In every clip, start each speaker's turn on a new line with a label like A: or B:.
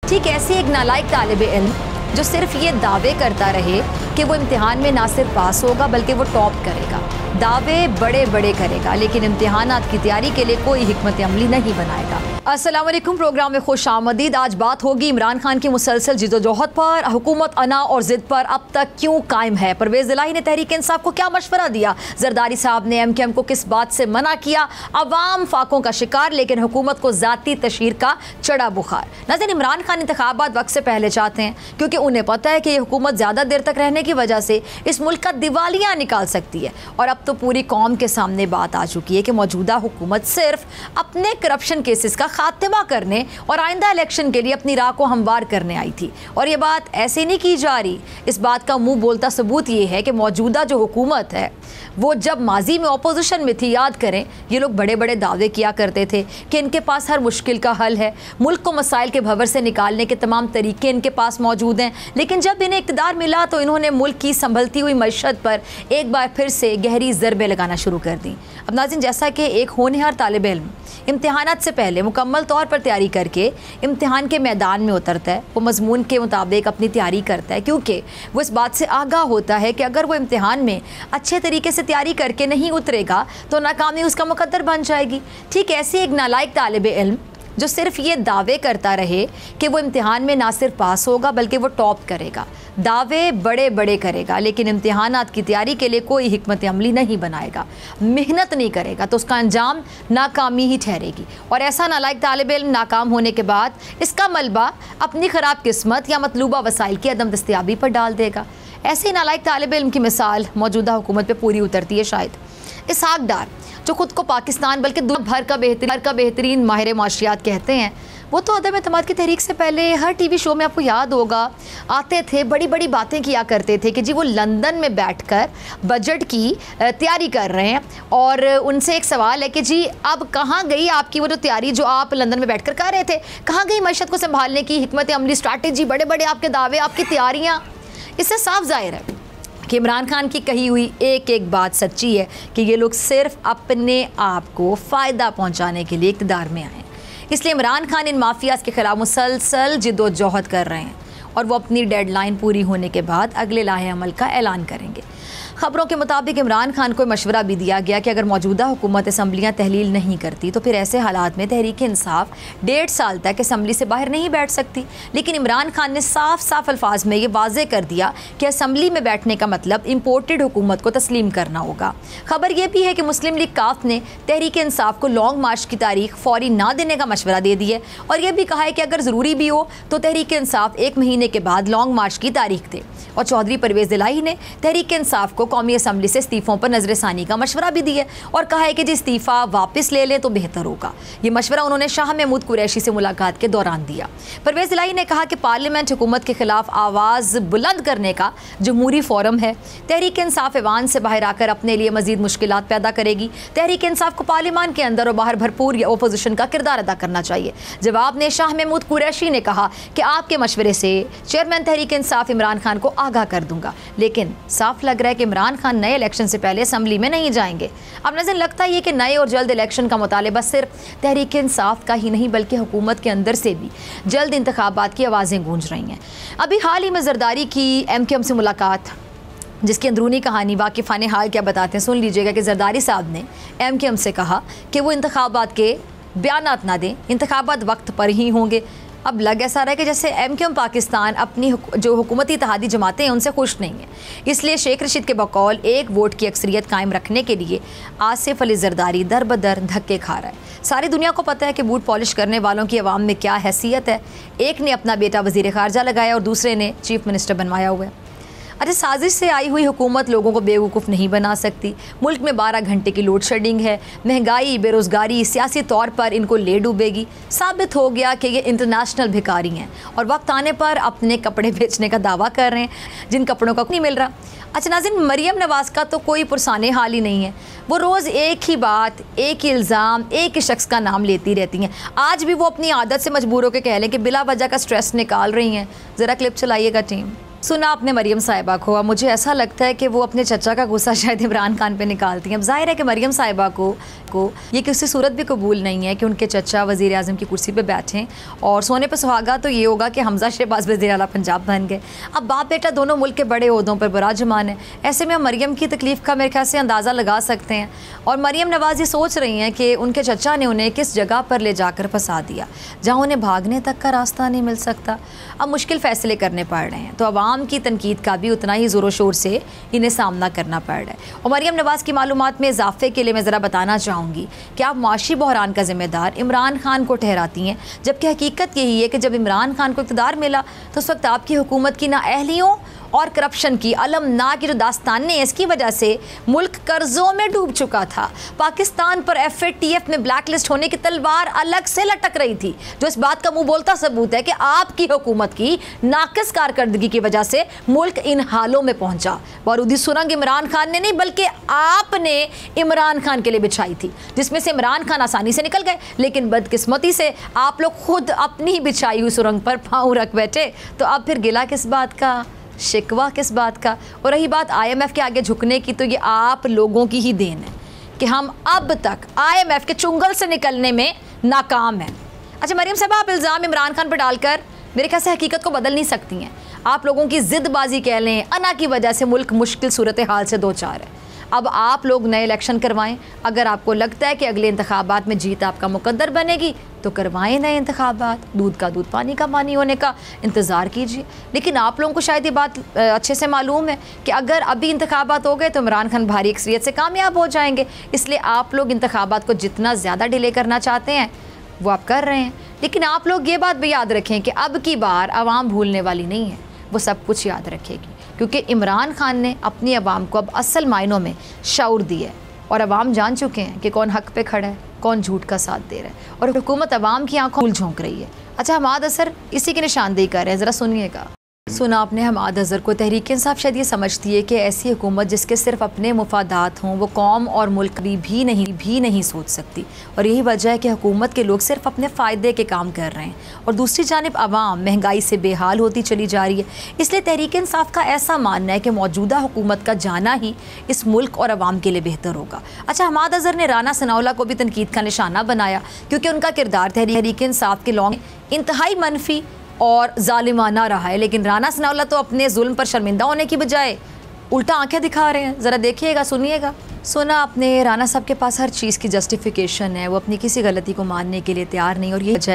A: ठीक ऐसे एक नालायक तालिब इल्म जो सिर्फ ये दावे करता रहे कि वो इम्तिहान में ना सिर्फ पास होगा बल्कि वो टॉप करेगा, दावे बड़े बड़े करेगा, लेकिन इम्तिहानात की तैयारी के लिए कोई हिकमत अमली नहीं बनाएगा। अस्सलाम वालेकुम, प्रोग्राम में खुश आमदीद। आज बात होगी इमरान खान की मुसलसल जिद्दोजहद पर, हुकूमत अना और जिद पर अब तक क्यों कायम है। परवेज़ इलाही ने तहरीक इंसाफ को क्या मशवरा दिया, जरदारी साहब ने MKM को किस बात से मना किया, अवाम फाकों का शिकार लेकिन हुकूमत को ज़ाती तशहीर का चढ़ा बुखार। नाज़रीन, इमरान खान इंतखाबात वक्त से पहले चाहते हैं क्योंकि उन्हें पता है कि ये हुकूमत ज़्यादा देर तक रहने की वजह से इस मुल्क का दिवालिया निकाल सकती है। और अब तो पूरी कौम के सामने बात आ चुकी है कि मौजूदा हुकूमत सिर्फ अपने करप्शन केसेस का खात्मा करने और आइंदा इलेक्शन के लिए अपनी राह को हमवार करने आई थी। और ये बात ऐसे नहीं की जा रही, इस बात का मुंह बोलता सबूत ये है कि मौजूदा जो हुकूमत है वो जब माजी में अपोजिशन में थी, याद करें, ये लोग बड़े बड़े दावे किया करते थे कि इनके पास हर मुश्किल का हल है, मुल्क को मसाइल के भंवर से निकालने के तमाम तरीके इनके पास मौजूद हैं। लेकिन जब इन्हें इक़्तिदार मिला तो इन्होंने मुल्क की संभलती हुई मईशत पर एक बार फिर से गहरी ज़रबें लगाना शुरू कर दी। अब नाज़रीन, जैसा कि एक होनहार तालिब इल्म इम्तिहानात से पहले मुकम्मल तौर पर तैयारी करके इम्तिहान के मैदान में उतरता है, वो मजमून के मुताबिक अपनी तैयारी करता है क्योंकि वो इस बात से आगाह होता है कि अगर वो इम्तिहान में अच्छे तरीके से तैयारी करके नहीं उतरेगा तो नाकामी उसका मुकद्दर बन जाएगी। ठीक ऐसे एक नालायक तालिब इल्म जो सिर्फ ये दावे करता रहे कि वो इम्तिहान में ना सिर्फ पास होगा बल्कि वो टॉप करेगा, दावे बड़े बड़े करेगा, लेकिन इम्तिहानात की तैयारी के लिए कोई हिकमत अमली नहीं बनाएगा, मेहनत नहीं करेगा तो उसका अंजाम नाकामी ही ठहरेगी। और ऐसा नालायक तालिब इल्म नाकाम होने के बाद इसका मलबा अपनी ख़राब किस्मत या मतलूबा वसाइल की अदम दस्तयाबी पर डाल देगा। ऐसे नालायक तालिब इल्म की मिसाल मौजूदा हुकूमत पर पूरी उतरती है। शायद इसहाक डार जो खुद को पाकिस्तान बल्कि दुनिया भर का बेहतरीन माहिर माशियात कहते हैं, वो तो अदम एतमाद की तहरीक से पहले हर TV शो में आपको याद होगा आते थे, बड़ी बड़ी बातें किया करते थे कि जी वो लंदन में बैठकर बजट की तैयारी कर रहे हैं। और उनसे एक सवाल है कि जी अब कहाँ गई आपकी वो जो तैयारी जो आप लंदन में बैठकर कर रहे थे, कहाँ गई मईशत को संभालने की हिकमत अमली, स्ट्रैटेजी, बड़े बड़े आपके दावे, आपकी तैयारियाँ। इससे साफ जाहिर है कि इमरान खान की कही हुई एक एक बात सच्ची है कि ये लोग सिर्फ अपने आप को फ़ायदा पहुंचाने के लिए इक़्तिदार में आए। इसलिए इमरान खान इन माफियाज़ के ख़िलाफ़ मुसलसल जिद्दोजहद कर रहे हैं और वो अपनी डेडलाइन पूरी होने के बाद अगले लाहे अमल का ऐलान करेंगे। खबरों के मुताबिक इमरान खान को मशवरा भी दिया गया कि अगर मौजूदा हुकूमत असम्बलियाँ तहलील नहीं करती तो फिर ऐसे हालात में तहरीक इंसाफ 1.5 साल तक असम्बली से बाहर नहीं बैठ सकती। लेकिन इमरान खान ने साफ साफ अल्फाज में ये वाज़े कर दिया कि असम्बली में बैठने का मतलब इम्पोर्टेड हुकूमत को तस्लीम करना होगा। खबर यह भी है कि मुस्लिम लीग काफ ने तहरीक इंसाफ को लॉन्ग मार्च की तारीख फौरी ना देने का मशवरा दे दिया और यह भी कहा है कि अगर ज़रूरी भी हो तो तहरीक इंसाफ 1 महीने के बाद लॉन्ग मार्च की तारीख दे। और चौधरी परवेज़ इलाही ने तहरीक इंसाफ को कौमी असम्बली से इस्तीफ़ों पर नज़रसानी का मशवरा भी दिया और कहा है कि जी इस्तीफ़ा वापस ले लें तो बेहतर होगा। ये मशवरा उन्होंने शाह महमूद कुरैशी से मुलाकात के दौरान दिया। परवेज़ इलाही ने कहा कि पार्लियामेंट हुकूमत के खिलाफ आवाज़ बुलंद करने का जमहूरी फोरम है। तहरीक इंसाफ ऐवान से बाहर आकर अपने लिए मज़ीद मुश्किलात पैदा करेगी। तहरीक इंसाफ को पार्लियामान के अंदर और बाहर भरपूर अपोजिशन का किरदार अदा करना चाहिए। जवाब में शाह महमूद कुरैशी ने कहा कि आपके मशवरे से चेयरमैन तहरीक इंसाफ इमरान खान को आगाह कर दूंगा, लेकिन साफ लग रहा है कि इमरान खान नए इलेक्शन से पहले असम्बली में नहीं जाएंगे। अब नजर लगता है कि नए और जल्द इलेक्शन का मुतालिबा सिर्फ तहरीक इंसाफ का ही नहीं बल्कि हुकूमत के अंदर से भी जल्द इंतखाबात की आवाज़ें गूंज रही हैं। अभी हाल ही में जरदारी की MKM से मुलाकात, जिसकी अंदरूनी कहानी वाकिफ़ान हाल क्या बताते हैं, सुन लीजिएगा कि जरदारी साहब ने MKM से कहा कि वो इंतखाबात के बयानात ना दें, इंतखाबात वक्त पर ही होंगे। अब लग ऐसा रहा है कि जैसे MKM पाकिस्तान अपनी जो हुकूमती इत्तेहादी जमातें हैं उनसे खुश नहीं है, इसलिए शेख रशीद के बकौल एक वोट की अक्सरियत कायम रखने के लिए आसिफ अली जरदारी दर बदर धक्के खा रहा है। सारी दुनिया को पता है कि बूट पॉलिश करने वालों की आवाम में क्या हैसियत है। एक ने अपना बेटा वज़ीर ख़ारजा लगाया और दूसरे ने चीफ मिनिस्टर बनवाया हुआ है। अच्छा, साजिश से आई हुई हुकूमत लोगों को बेवकूफ़ नहीं बना सकती। मुल्क में 12 घंटे की लोड शेडिंग है, महंगाई, बेरोज़गारी सियासी तौर पर इनको ले डूबेगी। साबित हो गया कि ये इंटरनेशनल भिखारी हैं और वक्त आने पर अपने कपड़े बेचने का दावा कर रहे हैं जिन कपड़ों का नहीं मिल रहा। अच्छा नाज़रीन, मरियम नवाज़ का तो कोई पुरसाने हाल ही नहीं है। वो रोज़ एक ही बात, एक ही इल्ज़ाम, एक ही शख्स का नाम लेती रहती हैं। आज भी वो अपनी आदत से मजबूर होकर कह लें कि बिला वजह का स्ट्रेस निकाल रही हैं। ज़रा क्लिप चलाइएगा टीम। सुना आपने मरियम साहिबा को। अब मुझे ऐसा लगता है कि वो अपने चचा का गुस्सा शायद इमरान खान पे निकालती हैं। अब जाहिर है कि मरियम साहिबा को ये किसी सूरत भी कबूल नहीं है कि उनके चचा वज़ीर आज़म की कुर्सी पे बैठें, और सोने पे सुहागा तो ये होगा कि हमजा शहबाज वज़ीर आला पंजाब बन गए। अब बाप बेटा दोनों मुल्क के बड़े ओहदों पर बराजमान है। ऐसे में मरियम की तकलीफ़ का मेरे ख्याल से अंदाज़ा लगा सकते हैं। और मरियम नवाज़ ये सोच रही हैं कि उनके चचा ने उन्हें किस जगह पर ले जाकर फंसा दिया जहाँ उन्हें भागने तक का रास्ता नहीं मिल सकता। अब मुश्किल फ़ैसले करने पड़ रहे हैं, तो अवाम की तनकीद का भी उतना ही ज़ोरों शोर से इन्हें सामना करना पड़ रहा है। और मरियम नवाज़ की मालूमात में इजाफे के लिए मैं ज़रा बताना चाहूँगी कि आप माशी बहरान का ज़िम्मेदार इमरान खान को ठहराती हैं, जबकि हकीकत यही है कि जब इमरान खान को इक़्तिदार मिला तो उस वक्त आपकी हुकूमत की नाअहलियों और करप्शन की अलमनाक जो दास्तानें हैं, इसकी वजह से मुल्क कर्ज़ों में डूब चुका था। पाकिस्तान पर FATF में ब्लैक लिस्ट होने की तलवार अलग से लटक रही थी, जो इस बात का मुंह बोलता सबूत है कि आपकी हुकूमत की नाकिस कारकर्दगी की वजह से मुल्क इन हालों में पहुंचा। बारूदी सुरंग इमरान खान ने नहीं बल्कि आपने इमरान खान के लिए बिछाई थी, जिसमें से इमरान खान आसानी से निकल गए, लेकिन बदकिस्मती से आप लोग खुद अपनी बिछाई हुई सुरंग पर पाँव रख बैठे। तो अब फिर गिला किस बात का, शिकवा किस बात का? और रही बात IMF के आगे झुकने की, तो ये आप लोगों की ही देन है कि हम अब तक IMF के चुंगल से निकलने में नाकाम हैं। अच्छा मरियम साहब, आप इल्ज़ाम इमरान खान पर डालकर मेरे ख्याल से हकीकत को बदल नहीं सकती हैं। आप लोगों की ज़िद्दबाजी कह लें, अना की वजह से मुल्क मुश्किल सूरत हाल से दो चार है। अब आप लोग नए इलेक्शन करवाएं। अगर आपको लगता है कि अगले इंतखाबात में जीत आपका मुकद्दर बनेगी तो करवाएं नए इंतखाबात। दूध का दूध पानी का पानी होने का इंतज़ार कीजिए। लेकिन आप लोगों को शायद ये बात अच्छे से मालूम है कि अगर अभी इंतखाबात हो गए तो इमरान खान भारी अक्सरियत से कामयाब हो जाएंगे, इसलिए आप लोग इंतखाबात को जितना ज़्यादा डिले करना चाहते हैं वो आप कर रहे हैं। लेकिन आप लोग ये बात भी याद रखें कि अब की बार आवाम भूलने वाली नहीं है, वो सब कुछ याद रखेगी, क्योंकि इमरान खान ने अपनी आवाम को अब असल मायनों में शऊर दिया है और आवाम जान चुके हैं कि कौन हक पे खड़ा है, कौन झूठ का साथ दे रहा है, और हुकूमत आवाम की आंखों में झोंक रही है। अच्छा, हमाद अज़हर इसी की निशानदेही कर रहे हैं, ज़रा सुनिएगा। सुना आपने हमाद अज़हर को। तहरीक इंसाफ शायद ये समझती है कि ऐसी हुकूमत जिसके सिर्फ अपने मुफादात हों वो कौम और मुल्क भी नहीं सोच सकती, और यही वजह है कि हुकूमत के लोग सिर्फ अपने फ़ायदे के काम कर रहे हैं और दूसरी जानिब आवाम महंगाई से बेहाल होती चली जा रही है। इसलिए तहरीक इंसाफ का ऐसा मानना है कि मौजूदा हुकूमत का जाना ही इस मुल्क और आवाम के लिए बेहतर होगा। अच्छा, हमाद अज़हर ने राना सनाउल्लाह को भी तनकीद का निशाना बनाया, क्योंकि उनका किरदार तहरीक इंसाफ के लॉन्ग इंतहाई मनफी और जालिमाना रहा है। लेकिन राना सनाउल्लाह तो अपने जुल्म पर शर्मिंदा होने की बजाय उल्टा आंखें दिखा रहे हैं। ज़रा देखिएगा, सुनिएगा। सुना आपने, राना साहब के पास हर चीज़ की जस्टिफिकेशन है, वो अपनी किसी गलती को मानने के लिए तैयार नहीं, और ये वजह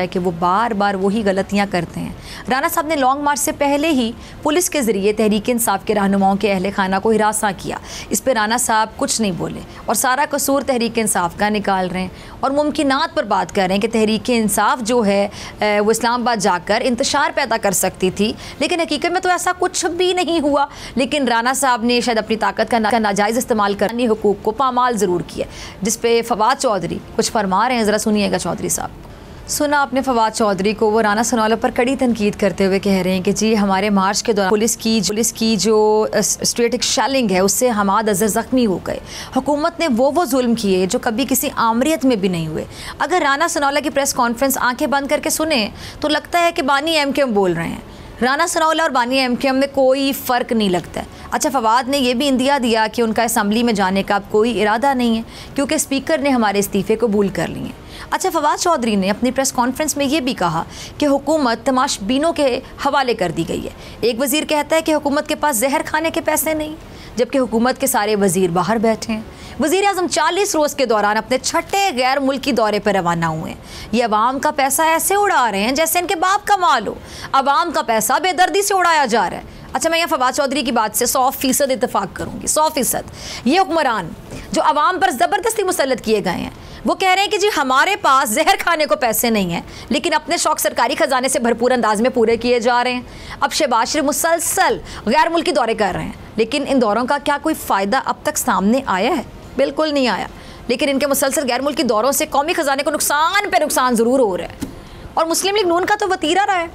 A: है कि वो बार बार वही गलतियाँ करते हैं। राना साहब ने लॉन्ग मार्च से पहले ही पुलिस के ज़रिए तहरीक इंसाफ के रहनुमाओं के अहल खाना को हिरासा किया। इस पर राना साहब कुछ नहीं बोले और सारा कसूर तहरीक इंसाफ का निकाल रहे हैं और मुमकिनात पर बात कर रहे हैं कि तहरीक इंसाफ जो है वो इस्लामाबाद जाकर इंतशार पैदा कर सकती थी, लेकिन हकीकत में तो ऐसा कुछ भी नहीं हुआ। लेकिन राना साहब ने शायद अपनी ताकत का नाजायज़ इस्तेमाल कर हुकूक को पामाल ज़रूर किया, जिस पे फवाद चौधरी कुछ फरमा रहे हैं। ज़रा सुनिएगा चौधरी साहब। सुना आपने फवाद चौधरी को, वो राना सनाउल्लाह पर कड़ी तनकीद करते हुए कह रहे हैं कि जी हमारे मार्च के दौरान पुलिस की जो स्ट्रेटिक शेलिंग है उससे हमाद अज़हर ज़ख्मी हो गए। हुकूमत ने वो जुल्म किए जो कभी किसी आमरीत में भी नहीं हुए। अगर राना सनाउल्लाह की प्रेस कॉन्फ्रेंस आंखें बंद करके सुने तो लगता है कि बानी MKM बोल रहे हैं। राना सनाउल्लाह और बानी MKM में कोई फ़र्क नहीं लगता है। अच्छा, फवाद ने यह भी इंदिया दिया कि उनका असम्बली में जाने का अब कोई इरादा नहीं है, क्योंकि स्पीकर ने हमारे इस्तीफ़े कबूल कर लिए। अच्छा, फवाद चौधरी ने अपनी प्रेस कॉन्फ्रेंस में ये भी कहा कि हुकूमत तमाशबीनों के हवाले कर दी गई है। एक वज़ीर कहता है कि हुकूमत के पास जहर खाने के पैसे नहीं, जबकि हुकूमत के सारे वज़ीर बाहर बैठे हैं। वज़ीर आज़म 40 रोज़ के दौरान अपने छठे गैर मुल्की दौरे पर रवाना हुए हैं। ये अवाम का पैसा ऐसे उड़ा रहे हैं जैसे इनके बाप का माल हो। अवाम का पैसा बेदर्दी से उड़ाया जा रहा है। अच्छा, मैं यहाँ फवाद चौधरी की बात से 100% इत्तेफाक करूँगी, 100%। ये हुक्मरान जो अवाम पर ज़बरदस्ती मुसल्लत किए गए हैं वो कह रहे हैं कि जी हमारे पास जहर खाने को पैसे नहीं हैं, लेकिन अपने शौक सरकारी ख़जाने से भरपूर अंदाज में पूरे किए जा रहे हैं। अब शहबाज शरीफ मुसलसल गैर मुल्की दौरे कर रहे हैं, लेकिन इन दौरों का क्या कोई फ़ायदा अब तक सामने आया है? बिल्कुल नहीं आया। लेकिन इनके मुसलसल गैर मुल्की दौरों से कौमी ख़जाने को नुकसान पे नुकसान ज़रूर हो रहा है। और मुस्लिम लीग नून का तो वतीरा रहा है,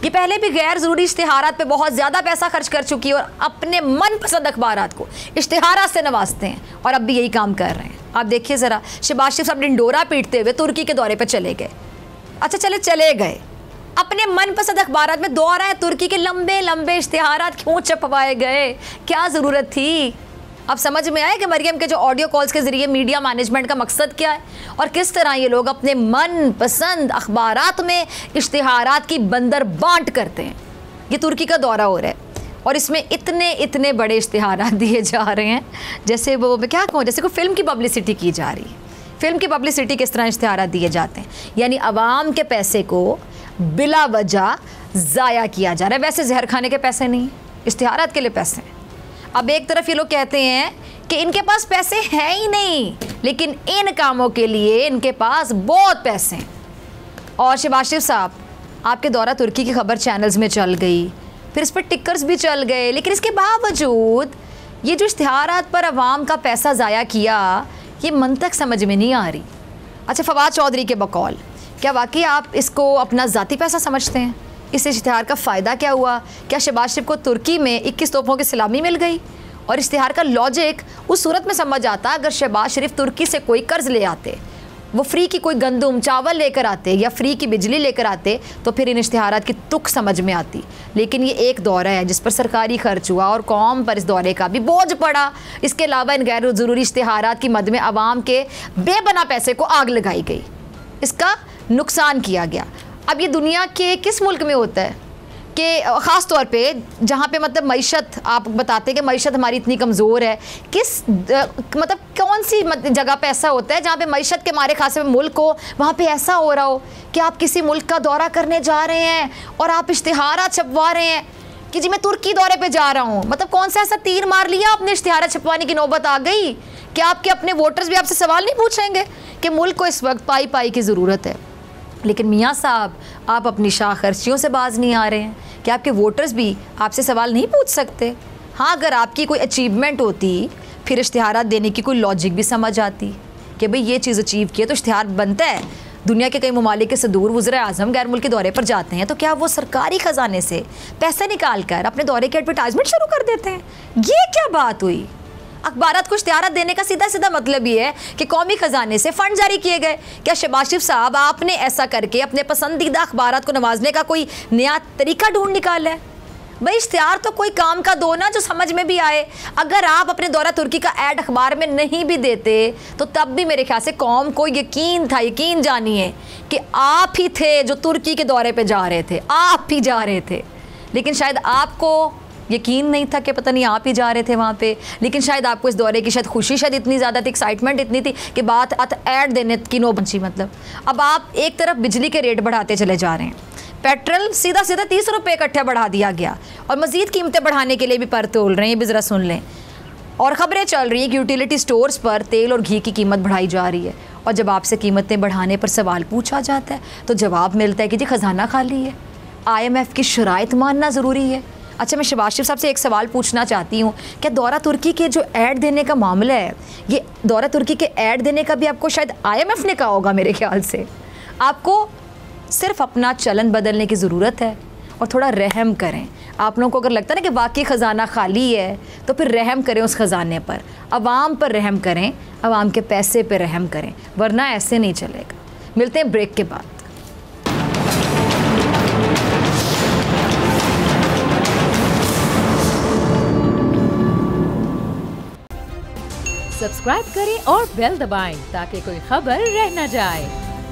A: ये पहले भी गैर ज़रूरी इश्तिहारात पे बहुत ज़्यादा पैसा खर्च कर चुकी है और अपने मनपसंद अखबारात को इश्तिहारात से नवाजते हैं, और अब भी यही काम कर रहे हैं। आप देखिए ज़रा, शहबाज शरीफ साहब डिंडोरा पीटते हुए तुर्की के दौरे पर चले गए। अच्छा, चले गए, अपने मनपसंद अखबारात में दौरा है तुर्की के लंबे लंबे इश्तिहारात क्यों छपवाए गए, क्या ज़रूरत थी? अब समझ में आया कि मरियम के जो ऑडियो कॉल्स के ज़रिए मीडिया मैनेजमेंट का मकसद क्या है और किस तरह ये लोग अपने मनपसंद अखबारात में इश्तिहारात की बंदर बांट करते हैं। ये तुर्की का दौरा हो रहा है और इसमें इतने इतने बड़े इश्तिहारात दिए जा रहे हैं जैसे वो मैं क्या कहूँ, जैसे कोई फिल्म की पब्लिसिटी की जा रही है। फिल्म की पब्लिसिटी किस तरह इश्तिहारात दिए जाते हैं, यानी आवाम के पैसे को बिला वजह ज़ाया किया जा रहा है। वैसे जहर खाने के पैसे नहीं, इश्तिहारात के लिए पैसे हैं। अब एक तरफ ये लोग कहते हैं कि इनके पास पैसे हैं ही नहीं, लेकिन इन कामों के लिए इनके पास बहुत पैसे हैं। और शहबाज शरीफ साहब, आपके दौरा तुर्की की खबर चैनल्स में चल गई, फिर इस पर टिकर्स भी चल गए, लेकिन इसके बावजूद ये जो इश्तिहारात पर अवाम का पैसा ज़ाया किया, ये मंतक समझ में नहीं आ रही। अच्छा, फवाद चौधरी के बकौल, क्या वाकई आप इसको अपना ज़ाती पैसा समझते हैं? इस इश्तिहार का फ़ायदा क्या हुआ? क्या शहबाज शरीफ को तुर्की में 21 तोपों की सलामी मिल गई? और इश्तिहार का लॉजिक उस सूरत में समझ आता अगर शहबाज शरीफ तुर्की से कोई कर्ज़ ले आते, वो फ्री की कोई गंदम चावल लेकर आते या फ्री की बिजली लेकर आते, तो फिर इन इश्तिहारात की तुक समझ में आती। लेकिन ये एक दौरा है जिस पर सरकारी खर्च हुआ और कौम पर इस दौरे का भी बोझ पड़ा। इसके अलावा इन गैर ज़रूरी इश्तिहारात की मद में आवाम के बेबना पैसे को आग लगाई गई, इसका नुकसान किया गया। अब ये दुनिया के किस मुल्क में होता है कि ख़ास तौर पे जहाँ पे मतलब मईशत, आप बताते हैं कि मईशत हमारी इतनी कमज़ोर है, मतलब कौन सी जगह पे ऐसा होता है जहाँ पे मईशत के मारे खासे मुल्क हो, वहाँ पे ऐसा हो रहा हो कि आप किसी मुल्क का दौरा करने जा रहे हैं और आप इश्तिहारात छपवा रहे हैं कि जी मैं तुर्की दौरे पे जा रहा हूँ। मतलब कौन सा ऐसा तीर मार लिया आपने, इश्तिहारात छपवाने की नौबत आ गई कि आपके अपने वोटर्स भी आपसे सवाल नहीं पूछेंगे कि मुल्क को इस वक्त पाई पाई की ज़रूरत है। लेकिन मियाँ साहब, आप अपनी शाह खर्चियों से बाज़ नहीं आ रहे हैं कि आपके वोटर्स भी आपसे सवाल नहीं पूछ सकते? हाँ, अगर आपकी कोई अचीवमेंट होती फिर इश्तिहारात देने की कोई लॉजिक भी समझ आती कि भाई ये चीज़ अचीव किए तो इश्तिहार बनता है। दुनिया के कई ममालिक के सदूर वज़ीर आज़म गैर मुल्की दौरे पर जाते हैं तो क्या वो सरकारी ख़जाने से पैसे निकाल कर अपने दौरे की एडवर्टाइजमेंट शुरू कर देते हैं? ये क्या बात हुई? अखबारात को इश्तिहारात देने का सीधा सीधा मतलब ये है कि कौमी ख़जाने से फ़ंड जारी किए गए। क्या शहबाज शरीफ साहब, आपने ऐसा करके अपने पसंदीदा अखबारात को नवाजने का कोई नया तरीका ढूंढ निकाला है? भाई इश्तिहार तो कोई काम का दो ना जो समझ में भी आए। अगर आप अपने दौरा तुर्की का ऐड अखबार में नहीं भी देते तो तब भी मेरे ख्याल से कौम को यकीन था, यकीन जानिए कि आप ही थे जो तुर्की के दौरे पे जा रहे थे, आप ही जा रहे थे। लेकिन शायद आपको यकीन नहीं था कि पता नहीं आप ही जा रहे थे वहाँ पे। लेकिन शायद आपको इस दौरे की शायद खुशी शायद इतनी ज़्यादा थी, एक्साइटमेंट इतनी थी कि बात ऐड देने की नो बची। मतलब अब आप एक तरफ बिजली के रेट बढ़ाते चले जा रहे हैं, पेट्रोल सीधा सीधा 30 रुपये इकट्ठा बढ़ा दिया गया और मज़ीद कीमतें बढ़ाने के लिए भी पर तोल रहे हैं। ये भी ज़रा सुन लें। और ख़बरें चल रही हैं कि यूटिलिटी स्टोर्स पर तेल और घी की कीमत बढ़ाई जा रही है और जब आपसे कीमतें बढ़ाने पर सवाल पूछा जाता है तो जवाब मिलता है कि जी ख़जाना खाली है, IMF की शराइत मानना ज़रूरी है। अच्छा, मैं शहबाज शरीफ साहब से एक सवाल पूछना चाहती हूँ, क्या दौरा तुर्की के जो ऐड देने का मामला है, ये दौरा तुर्की के ऐड देने का भी आपको शायद IMF ने कहा होगा मेरे ख्याल से? आपको सिर्फ अपना चलन बदलने की ज़रूरत है और थोड़ा रहम करें। आप लोगों को अगर लगता है ना कि वाकई ख़जाना खाली है तो फिर रहम करें उस ख़जाने पर, आवाम पर रहम करें, आवाम के पैसे पर रहम करें, वरना ऐसे नहीं चलेगा। मिलते हैं ब्रेक के बाद।
B: सब्सक्राइब करें और बेल दबाएं ताकि कोई खबर रह न जाए।